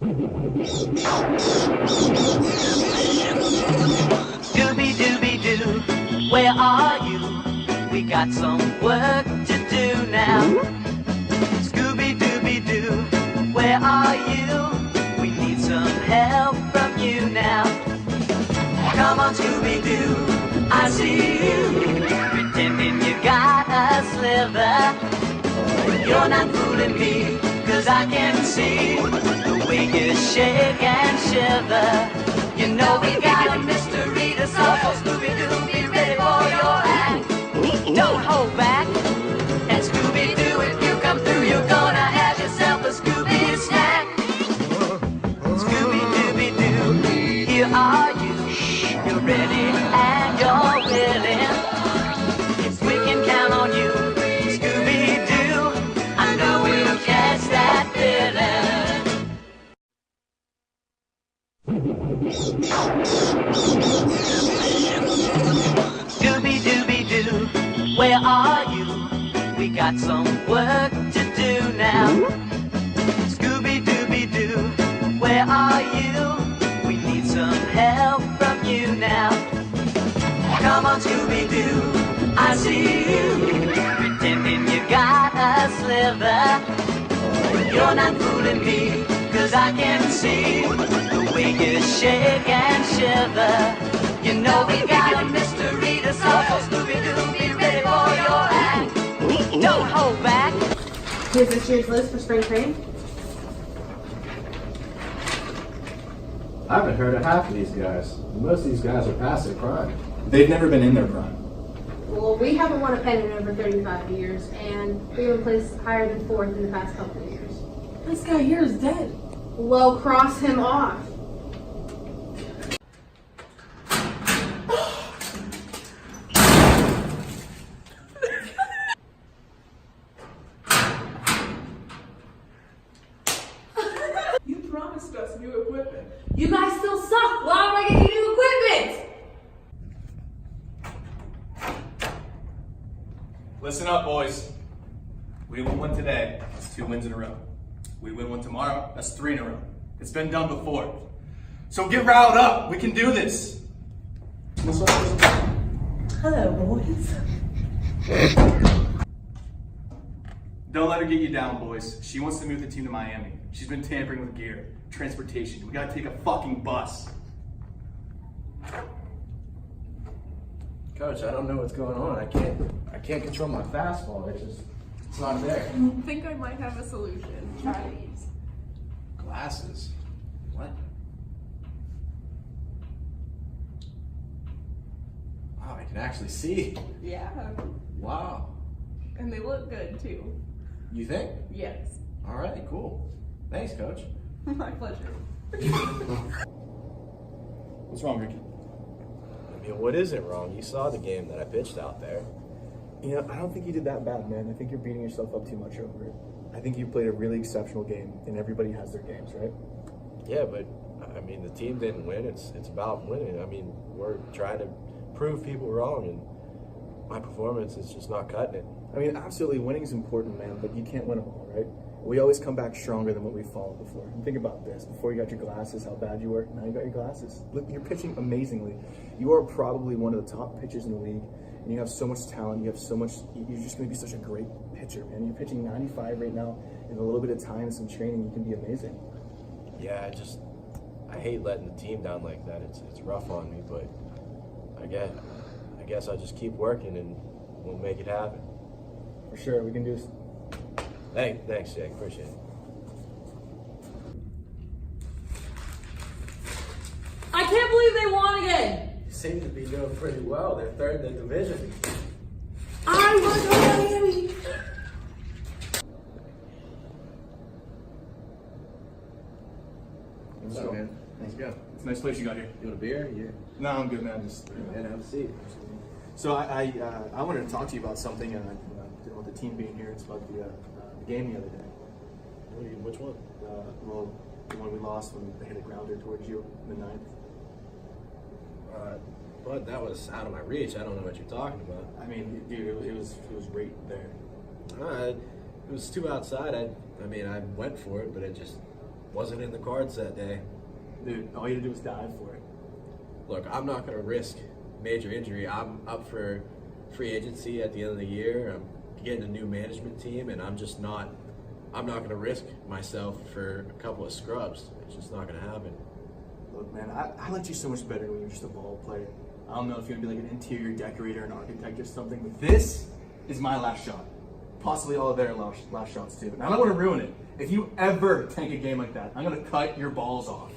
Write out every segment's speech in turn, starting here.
Scooby-Dooby-Doo, where are you? We got some work to do now. Scooby-Dooby-Doo, where are you? We need some help from you now. Come on, Scooby-Doo, I see you, pretending you got a sliver. You're not fooling me, 'cause I can see the way you shake and shiver. You know we got a mystery to solve, so Scooby-Doo, be ready for your act. Don't hold back, and Scooby-Doo, if you come through, you're gonna have yourself a Scooby snack. Scooby-Dooby-Doo, here are you. You're ready and you're willing. If we can count on you, Scooby-Doo, I know we'll catch that feeling. Scooby-Dooby-Doo, where are you? We got some work to do now. Scooby-Dooby-Doo, where are you? We need some help from you now. Come on, Scooby-Doo, I see you, pretending you got a sliver. You're not fooling me, 'cause I can see the way you shake and shiver. You know we got a mystery to solve, so Scooby-Doo, be ready for your act. Don't hold back. Here's this year's list for spring training. I haven't heard of half of these guys. Most of these guys are past their prime. They've never been in their prime. Well, we haven't won a pennant in over 35 years, and we were placed higher than 4th in the past couple of years. This guy here is dead. Well, cross him off. You promised us new equipment. You guys still suck. Why am I getting new equipment? Listen up, boys. We win one today, that's 2 wins in a row. We win one tomorrow, that's 3 in a row. It's been done before. So get riled up, we can do this. Hello, boys. Don't let her get you down, boys. She wants to move the team to Miami. She's been tampering with gear, transportation. We gotta take a fucking bus. Coach, I don't know what's going on. I can't control my fastball. It's not there. I think I might have a solution. Try these. Glasses? What? Wow, I can actually see. Yeah. Wow. And they look good too. You think? Yes. All right, cool. Thanks, Coach. My pleasure. What's wrong, Ricky? I mean, what isn't wrong? You saw the game that I pitched out there. You know, I don't think you did that bad, man. I think you're beating yourself up too much over it. I think you played a really exceptional game, and everybody has their games, right? Yeah, but I mean, the team didn't win. It's about winning. I mean, we're trying to prove people wrong, and my performance is just not cutting it. I mean, absolutely, winning is important, man, but you can't win them all, right? We always come back stronger than what we've fallen before. And think about this. Before you got your glasses, how bad you were. Now you got your glasses. Look, you're pitching amazingly. You are probably one of the top pitchers in the league, and you have so much talent. You have so much. You're just going to be such a great pitcher, man. You're pitching 95 right now. In a little bit of time and some training, you can be amazing. Yeah, I hate letting the team down like that. It's rough on me, but I guess I'll just keep working and we'll make it happen. For sure, we can do this. Thanks, Jake. Appreciate it. I can't believe they won again. You seem to be doing pretty well. They're third in the division. I want to Miami. What's up, man? Nice go. It's a nice place you got here. You want a beer? Yeah. No, I'm good, man. Just And have a seat. So I wanted to talk to you about something with the team being here. It's about the game the other day. Which one? Well, the one we lost when they hit a grounder towards you in the ninth. But that was out of my reach. I don't know what you're talking about. I mean, dude, it was right there. It was too outside. I went for it, but it just wasn't in the cards that day. Dude, all you had to do was dive for it. Look, I'm not going to risk major injury. I'm up for free agency at the end of the year. I'm getting a new management team, and I'm not going to risk myself for a couple of scrubs. It's just not going to happen. Look, man, I liked you so much better when you were just a ball player. I don't know if you're going to be like an interior decorator, an architect or something, but this is my last shot. Possibly all of their last shots too. And I don't want to ruin it. If you ever tank a game like that, I'm going to cut your balls off.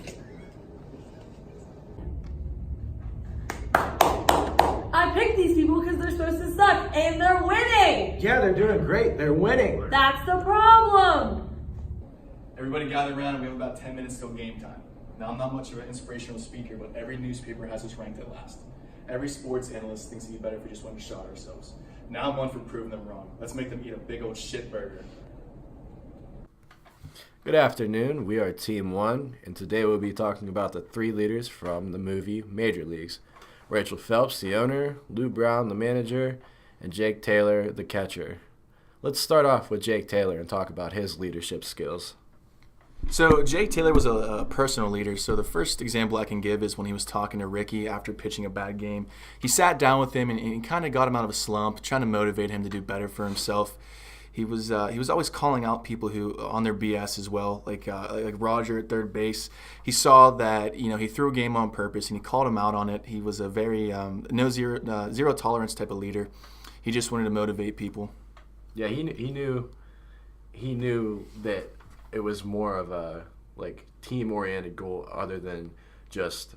I picked these people because they're supposed to suck, and they're winning! Yeah, they're doing great. They're winning. That's the problem! Everybody gather around. We have about 10 minutes till game time. Now, I'm not much of an inspirational speaker, but every newspaper has us ranked at last. Every sports analyst thinks it'd be better if we just went and shot ourselves. Now I'm one for proving them wrong. Let's make them eat a big old shit burger. Good afternoon. We are Team 1, and today we'll be talking about the 3 leaders from the movie Major Leagues. Rachel Phelps, the owner, Lou Brown, the manager, and Jake Taylor, the catcher. Let's start off with Jake Taylor and talk about his leadership skills. So Jake Taylor was a personal leader. So the first example I can give is when he was talking to Ricky after pitching a bad game. He sat down with him and he kind of got him out of a slump, trying to motivate him to do better for himself. He was always calling out people who on their BS as well, like Roger at third base. He saw that he threw a game on purpose and he called him out on it. He was a very zero tolerance type of leader. He just wanted to motivate people. Yeah, he knew that it was more of a team-oriented goal other than just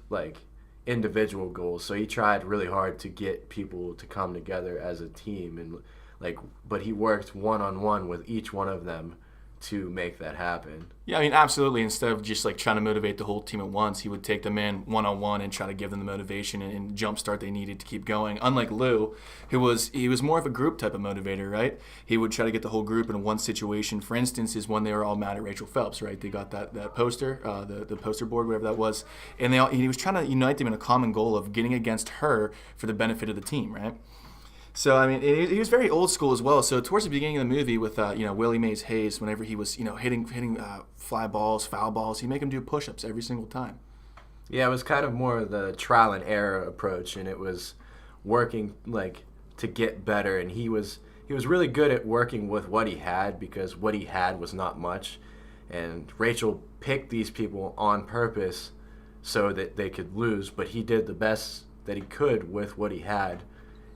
individual goals. So he tried really hard to get people to come together as a team, and but he worked one-on-one with each one of them to make that happen. Yeah, I mean, absolutely. Instead of just trying to motivate the whole team at once, he would take them in one-on-one and try to give them the motivation and jumpstart they needed to keep going. Unlike Lou, he was more of a group type of motivator, right? He would try to get the whole group in one situation. For instance, is when they were all mad at Rachel Phelps, right? They got that poster, the poster board, whatever that was, and he was trying to unite them in a common goal of getting against her for the benefit of the team, right? So, I mean, he was very old school as well. So, towards the beginning of the movie with, Willie Mays Hayes, whenever he was, hitting fly balls, foul balls, he'd make him do push-ups every single time. Yeah, it was kind of more the trial and error approach, and it was working, to get better. And he was really good at working with what he had because what he had was not much. And Rachel picked these people on purpose so that they could lose, but he did the best that he could with what he had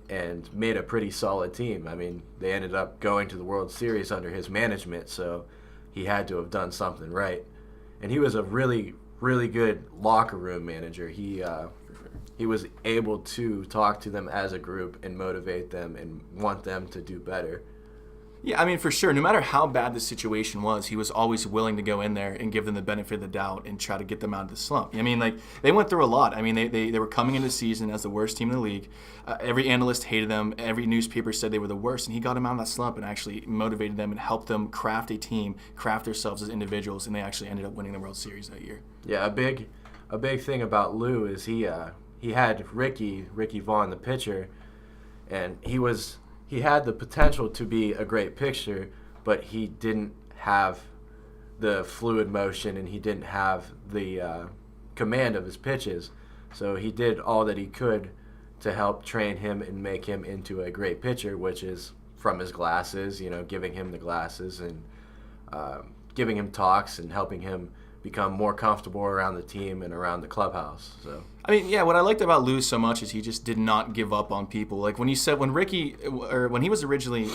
and made a pretty solid team. I mean, they ended up going to the World Series under his management, so he had to have done something right. And he was a really, really good locker room manager. He was able to talk to them as a group and motivate them and want them to do better. Yeah, I mean, for sure. No matter how bad the situation was, he was always willing to go in there and give them the benefit of the doubt and try to get them out of the slump. I mean, they went through a lot. I mean, they were coming into the season as the worst team in the league. Every analyst hated them. Every newspaper said they were the worst, and he got them out of that slump and actually motivated them and helped them craft a team, craft themselves as individuals, and they actually ended up winning the World Series that year. Yeah, a big thing about Lou is he had Ricky Vaughn, the pitcher, and he had the potential to be a great pitcher, but he didn't have the fluid motion and he didn't have the command of his pitches. So he did all that he could to help train him and make him into a great pitcher, which is from his glasses, giving him the glasses and giving him talks and helping him become more comfortable around the team and around the clubhouse. So I mean, yeah, what I liked about Lou so much is he just did not give up on people. Like when he was originally,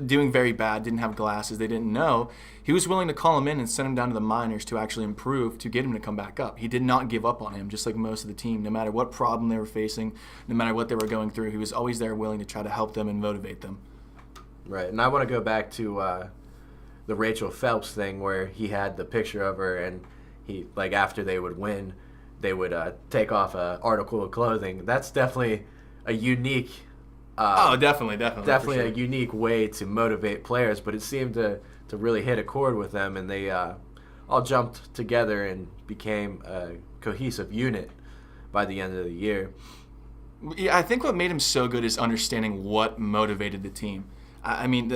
doing very bad, didn't have glasses, they didn't know, he was willing to call him in and send him down to the minors to actually improve, to get him to come back up. He did not give up on him, just like most of the team. No matter what problem they were facing, no matter what they were going through, he was always there willing to try to help them and motivate them. Right, and I want to go back to the Rachel Phelps thing where he had the picture of her and he, after they would win, they would take off an article of clothing. That's definitely a unique definitely sure. A unique way to motivate players, but it seemed to really hit a chord with them, and they all jumped together and became a cohesive unit by the end of the year. Yeah, I think what made him so good is understanding what motivated the team. I mean,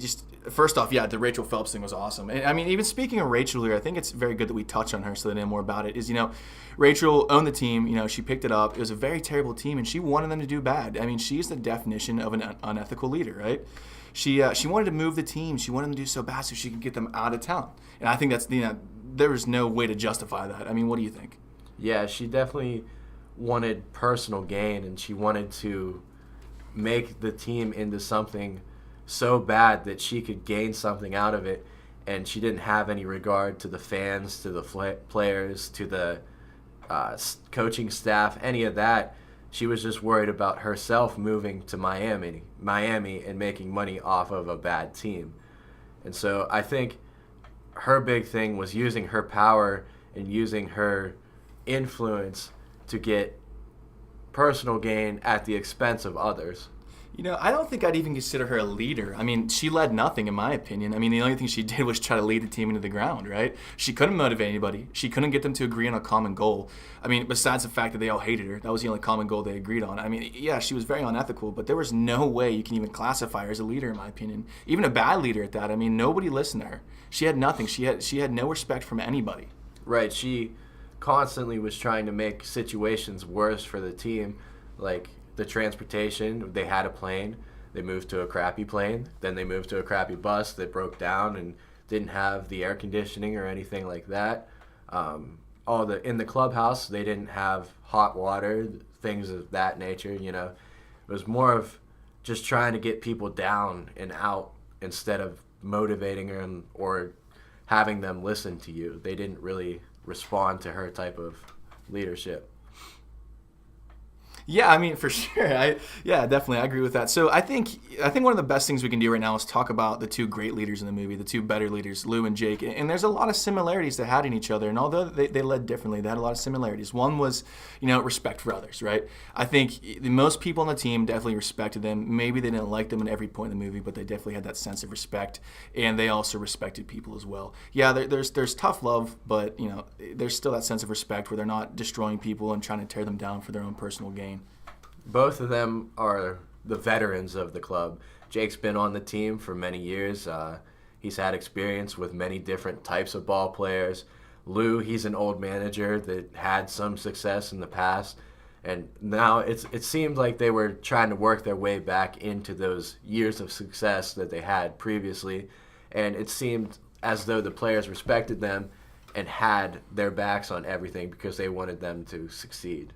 just first off, yeah, the Rachel Phelps thing was awesome. And I mean, even speaking of Rachel here, I think it's very good that we touch on her so they know more about it. Is, Rachel owned the team. She picked it up. It was a very terrible team, and she wanted them to do bad. I mean, she's the definition of an unethical leader, right? She wanted to move the team. She wanted them to do so bad so she could get them out of town. And I think that's there was no way to justify that. I mean, what do you think? Yeah, she definitely wanted personal gain, and she wanted to make the team into something so bad that she could gain something out of it, and she didn't have any regard to the fans, to the players, to the coaching staff, any of that. She was just worried about herself moving to Miami and making money off of a bad team. And so I think her big thing was using her power and using her influence to get personal gain at the expense of others. I don't think I'd even consider her a leader. I mean, she led nothing, in my opinion. I mean, the only thing she did was try to lead the team into the ground, right? She couldn't motivate anybody. She couldn't get them to agree on a common goal. I mean, besides the fact that they all hated her, that was the only common goal they agreed on. I mean, yeah, she was very unethical, but there was no way you can even classify her as a leader, in my opinion. Even a bad leader at that. I mean, nobody listened to her. She had nothing. She had no respect from anybody. Right. She constantly was trying to make situations worse for the team, like the transportation. They had a plane, they moved to a crappy plane, then they moved to a crappy bus that broke down and didn't have the air conditioning or anything like that. In the clubhouse, they didn't have hot water, things of that nature. It was more of just trying to get people down and out instead of motivating them or having them listen to you. They didn't really respond to her type of leadership. Yeah, I mean, for sure. Definitely, I agree with that. So I think one of the best things we can do right now is talk about the two great leaders in the movie, the two better leaders, Lou and Jake. And there's a lot of similarities they had in each other. And although they led differently, they had a lot of similarities. One was, respect for others, right? I think most people on the team definitely respected them. Maybe they didn't like them at every point in the movie, but they definitely had that sense of respect. And they also respected people as well. Yeah, there's tough love, but there's still that sense of respect where they're not destroying people and trying to tear them down for their own personal gain. Both of them are the veterans of the club. Jake's been on the team for many years. He's had experience with many different types of ball players. Lou, he's an old manager that had some success in the past. And now it seemed like they were trying to work their way back into those years of success that they had previously. And it seemed as though the players respected them and had their backs on everything because they wanted them to succeed.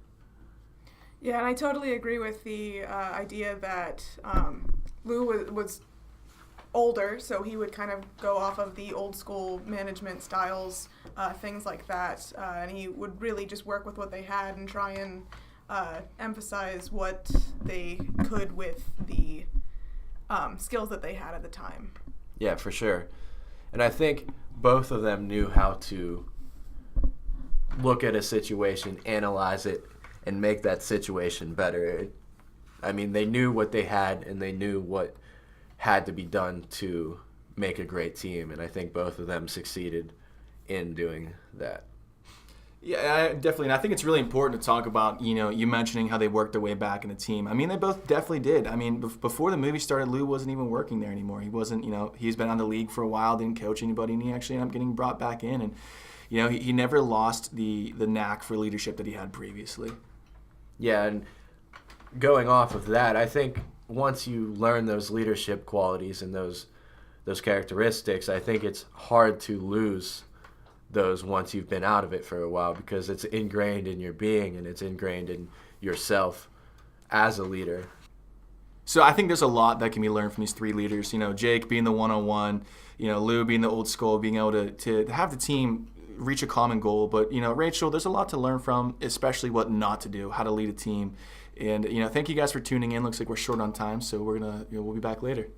Yeah, and I totally agree with the idea that Lou was older, so he would kind of go off of the old school management styles, things like that, and he would really just work with what they had and try and emphasize what they could with the skills that they had at the time. Yeah, for sure. And I think both of them knew how to look at a situation, analyze it, and make that situation better. I mean, they knew what they had, and they knew what had to be done to make a great team, and I think both of them succeeded in doing that. Yeah, definitely. And I think it's really important to talk about, you mentioning how they worked their way back in the team. I mean, they both definitely did. I mean, before the movie started, Lou wasn't even working there anymore. He wasn't, he's been on the league for a while, didn't coach anybody, and he actually ended up getting brought back in. And, he never lost the knack for leadership that he had previously. Yeah, and going off of that, I think once you learn those leadership qualities and those characteristics, I think it's hard to lose those once you've been out of it for a while because it's ingrained in your being and it's ingrained in yourself as a leader. So I think there's a lot that can be learned from these three leaders. Jake being the one-on-one, Lou being the old school, being able to have the team reach a common goal. But, Rachel, there's a lot to learn from, especially what not to do, how to lead a team. And, thank you guys for tuning in. Looks like we're short on time, so we'll be back later.